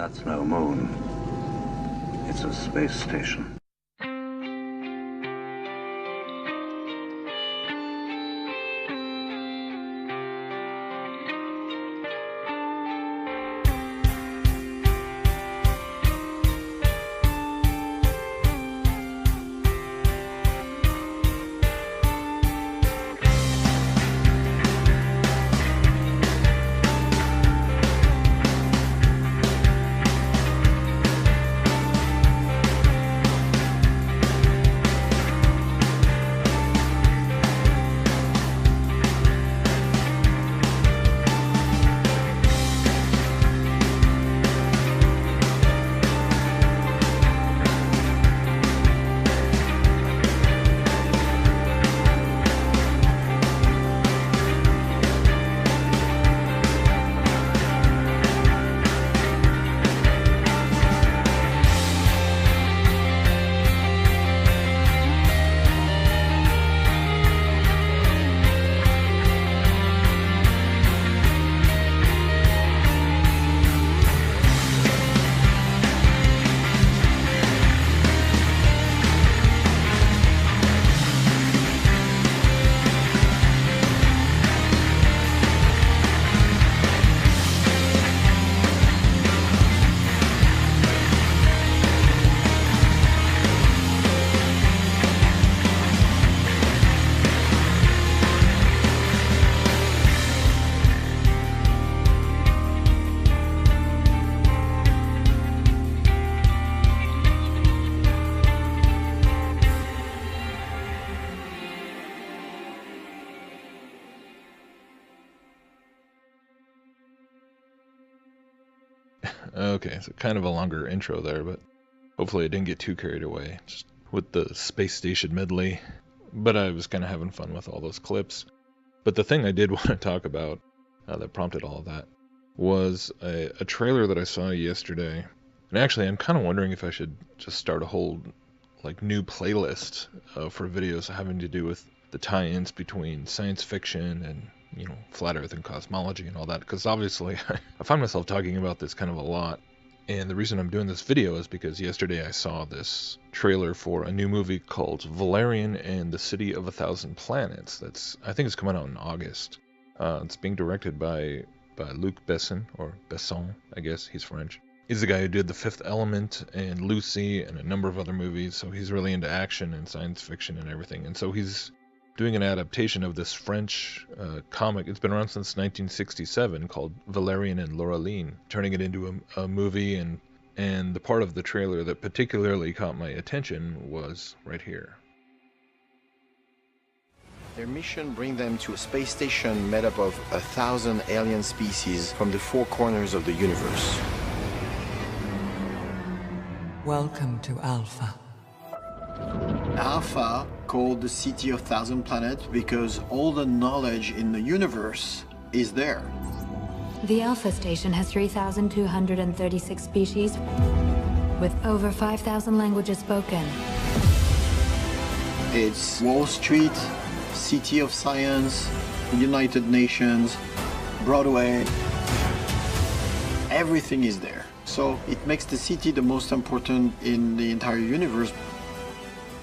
That's no moon. It's a space station. Okay, so kind of a longer intro there, but hopefully I didn't get too carried away just with the space station medley. But I was kind of having fun with all those clips. But the thing I did want to talk about that prompted all of that was a trailer that I saw yesterday. And actually, I'm kind of wondering if I should just start a whole new playlist for videos having to do with the tie-ins between science fiction and flat earth and cosmology and all that, because obviously I find myself talking about this kind of a lot. And the reason I'm doing this video is because yesterday I saw this trailer for a new movie called Valerian and the City of a Thousand Planets. I think it's coming out in August. It's being directed by Luc Besson, or Besson, I guess, he's French. He's the guy who did The Fifth Element and Lucy and a number of other movies, so he's really into action and science fiction and everything. And so he's doing an adaptation of this French comic. It's been around since 1967, called Valerian and Laureline, turning it into a movie. And the part of the trailer that particularly caught my attention was right here. Their mission brings them to a space station made up of 1,000 alien species from the four corners of the universe. Welcome to Alpha. Alpha, called the City of Thousand Planets, because all the knowledge in the universe is there. The Alpha Station has 3,236 species, with over 5,000 languages spoken. It's Wall Street, City of Science, United Nations, Broadway. Everything is there. So it makes the city the most important in the entire universe.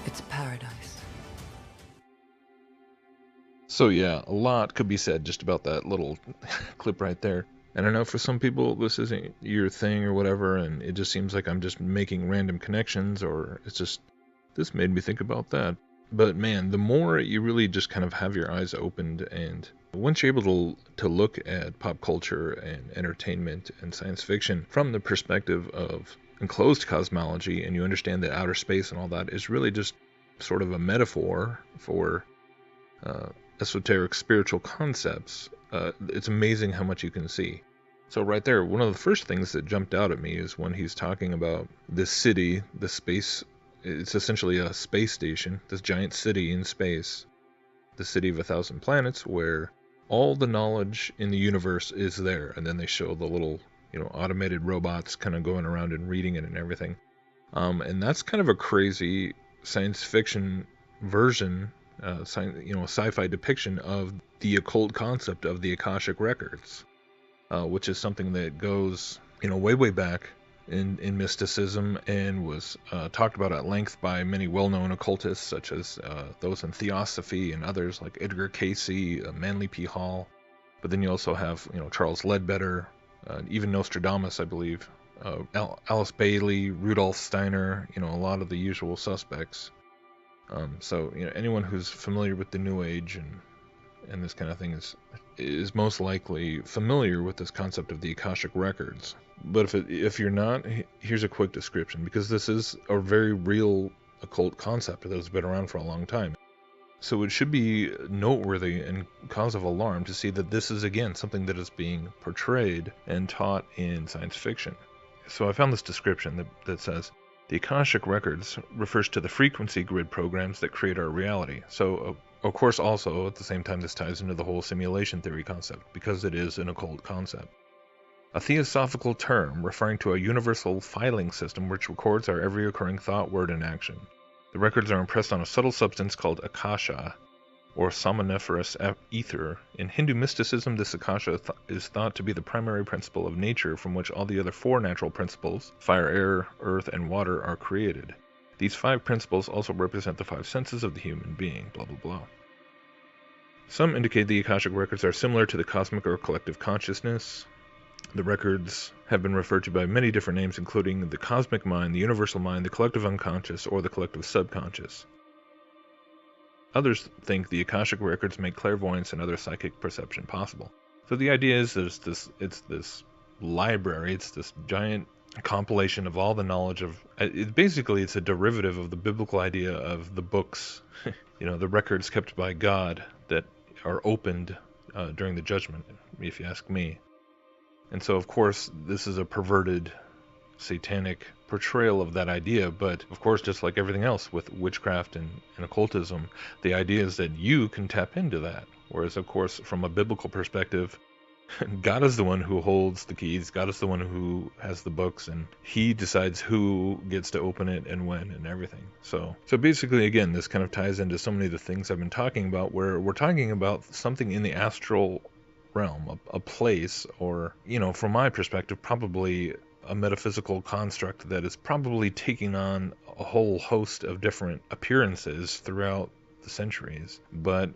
It's paradise. So yeah, a lot could be said just about that little clip right there. And I know for some people this isn't your thing or whatever, and it just seems like I'm just making random connections, or it's just, this made me think about that. But man, the more you really just kind of have your eyes opened, and once you're able to look at pop culture and entertainment and science fiction from the perspective of enclosed cosmology, and you understand that outer space and all that is really just sort of a metaphor for esoteric spiritual concepts, it's amazing how much you can see. So right there, one of the first things that jumped out at me is when he's talking about this city, the space. It's essentially a space station, this giant city in space, the City of a Thousand Planets, where all the knowledge in the universe is there. And then they show the little, automated robots kind of going around and reading it and everything. And that's kind of a crazy science fiction version, sci-fi depiction of the occult concept of the Akashic Records, which is something that goes, way, way back in mysticism and was talked about at length by many well-known occultists, such as those in Theosophy and others like Edgar Cayce, Manly P. Hall. But then you also have, Charles Ledbetter, even Nostradamus, I believe, Alice Bailey, Rudolf Steiner, a lot of the usual suspects. So anyone who's familiar with the New Age and this kind of thing is most likely familiar with this concept of the Akashic Records. But if you're not, here's a quick description, because this is a very real occult concept that has been around for a long time. So it should be noteworthy and cause of alarm to see that this is, again, something that is being portrayed and taught in science fiction. So I found this description that says, the Akashic Records refers to the frequency grid programs that create our reality. So, of course, also, at the same time, this ties into the whole simulation theory concept, because it is an occult concept. A theosophical term referring to a universal filing system which records our every occurring thought, word, and action. The records are impressed on a subtle substance called akasha, or somniferous ether. In Hindu mysticism, this akasha is thought to be the primary principle of nature from which all the other four natural principles, fire, air, earth, and water, are created. These five principles also represent the five senses of the human being, blah blah blah. Some indicate the Akashic Records are similar to the cosmic or collective consciousness. The records have been referred to by many different names, including the cosmic mind, the universal mind, the collective unconscious, or the collective subconscious. Others think the Akashic Records make clairvoyance and other psychic perception possible. So the idea is it's this library, it's this giant compilation of all the knowledge of, it's a derivative of the biblical idea of the books, the records kept by God that are opened during the judgment, if you ask me. And so, of course, this is a perverted, satanic portrayal of that idea, but, of course, just like everything else with witchcraft and occultism, the idea is that you can tap into that. Whereas, of course, from a biblical perspective, God is the one who holds the keys, God is the one who has the books, and He decides who gets to open it and when and everything. So basically, again, this kind of ties into so many of the things I've been talking about, where we're talking about something in the astral realm, a place, or, from my perspective, probably a metaphysical construct that is probably taking on a whole host of different appearances throughout the centuries. But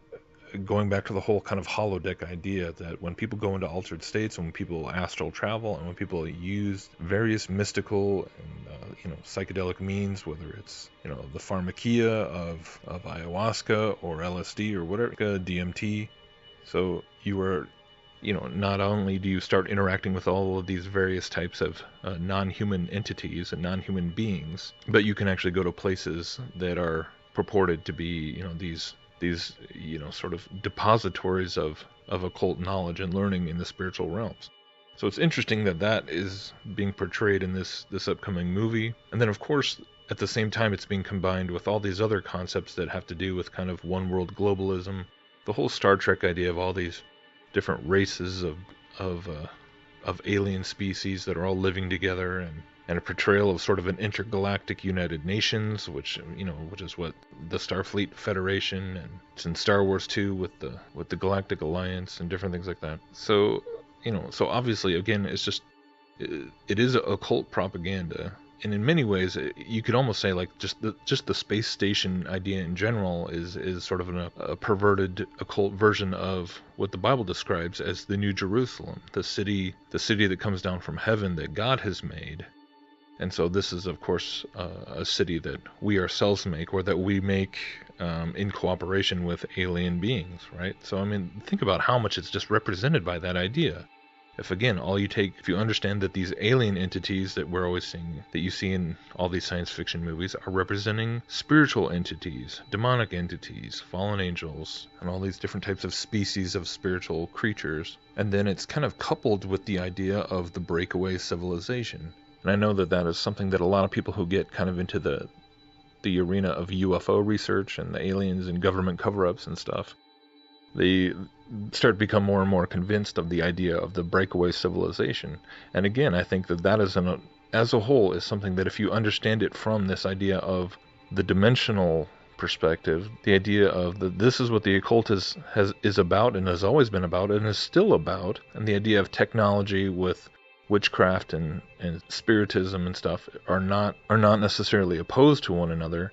going back to the whole kind of holodeck idea that when people go into altered states, when people astral travel, and when people use various mystical and psychedelic means, whether it's the pharmakia of ayahuasca or LSD or whatever, DMT, so you are not only do you start interacting with all of these various types of non-human entities and non-human beings, but you can actually go to places that are purported to be, these sort of depositories of occult knowledge and learning in the spiritual realms. So it's interesting that is being portrayed in this upcoming movie. And then, of course, at the same time, it's being combined with all these other concepts that have to do with kind of one world globalism, the whole Star Trek idea of all these different races of alien species that are all living together, and a portrayal of sort of an intergalactic United Nations, which is what the Starfleet Federation, and it's in Star Wars 2 with the Galactic Alliance and different things like that. So so obviously, again, it's just it is occult propaganda. And in many ways, you could almost say like just the space station idea in general is sort of a perverted occult version of what the Bible describes as the New Jerusalem, the city that comes down from heaven that God has made. And so this is, of course, a city that we ourselves make, or that we make in cooperation with alien beings, right? So, I mean, think about how much it's just represented by that idea. If you understand that these alien entities that we're always seeing, that you see in all these science fiction movies, are representing spiritual entities, demonic entities, fallen angels, and all these different types of species of spiritual creatures, and then it's kind of coupled with the idea of the breakaway civilization. And I know that is something that a lot of people who get kind of into the arena of UFO research and the aliens and government cover-ups and stuff, they start to become more and more convinced of the idea of the breakaway civilization. And again, I think that is as a whole is something that if you understand it from this idea of the dimensional perspective, the idea of this is what the occult is about and has always been about and is still about, and the idea of technology with witchcraft and spiritism and stuff are not necessarily opposed to one another.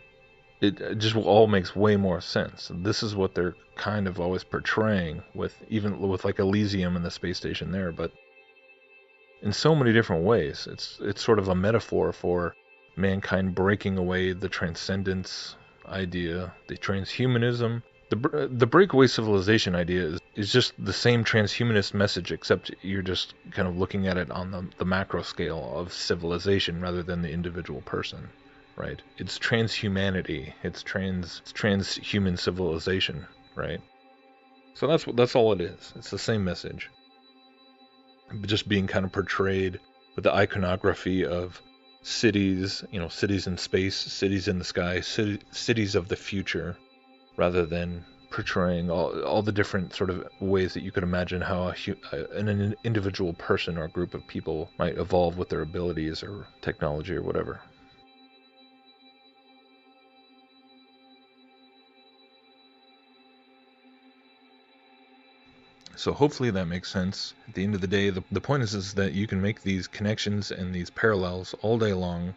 It just all makes way more sense. This is what they're kind of always portraying with like Elysium and the space station there, but in so many different ways. It's sort of a metaphor for mankind breaking away the transcendence idea, the transhumanism. The breakaway civilization idea is just the same transhumanist message, except you're just kind of looking at it on the macro scale of civilization rather than the individual person, right? It's transhumanity. It's transhuman civilization, right? So that's all it is. It's the same message, just being kind of portrayed with the iconography of cities, cities in space, cities in the sky, cities of the future, rather than portraying all the different sort of ways that you could imagine how an individual person or group of people might evolve with their abilities or technology or whatever. So hopefully that makes sense. At the end of the day, the point is that you can make these connections and these parallels all day long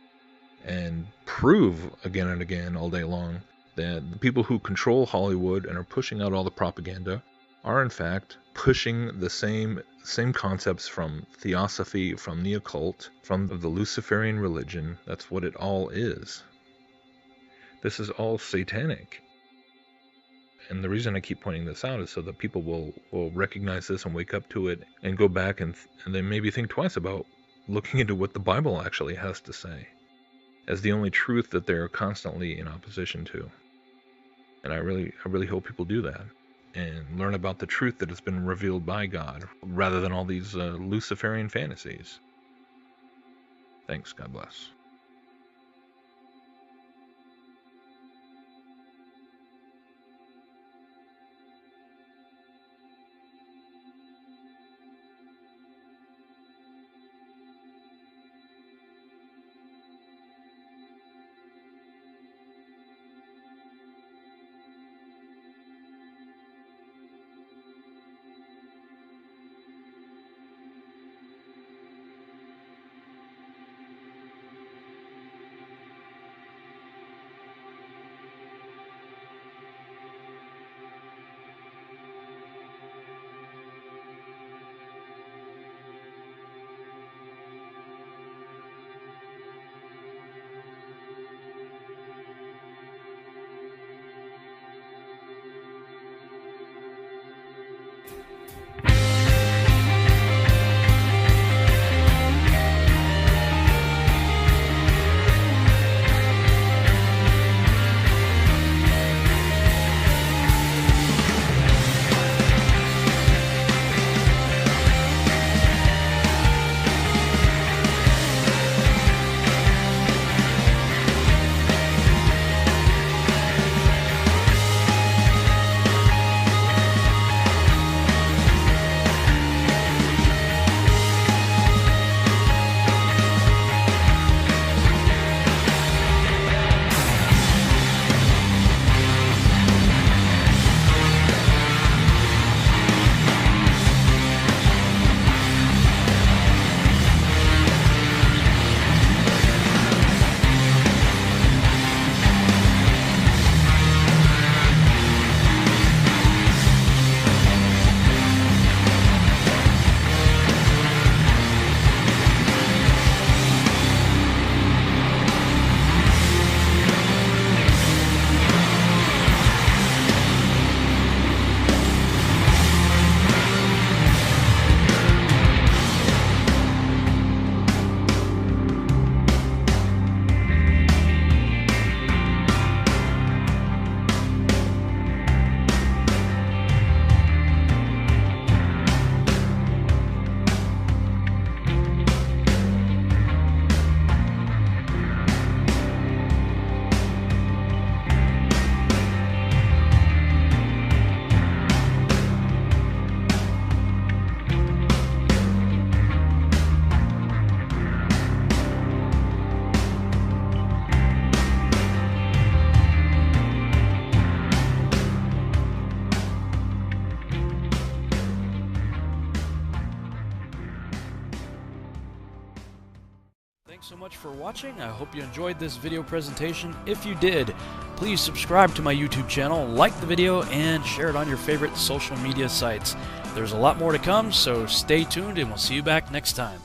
and prove again and again all day long that the people who control Hollywood and are pushing out all the propaganda are in fact pushing the same concepts from theosophy, from the occult, from the Luciferian religion. That's what it all is. This is all satanic. And the reason I keep pointing this out is so that people will recognize this and wake up to it and go back and then maybe think twice about looking into what the Bible actually has to say as the only truth that they're constantly in opposition to. And I really hope people do that and learn about the truth that has been revealed by God rather than all these Luciferian fantasies. Thanks. God bless. Thanks so much for watching. I hope you enjoyed this video presentation. If you did, please subscribe to my YouTube channel, like the video, and share it on your favorite social media sites. There's a lot more to come, so stay tuned and we'll see you back next time.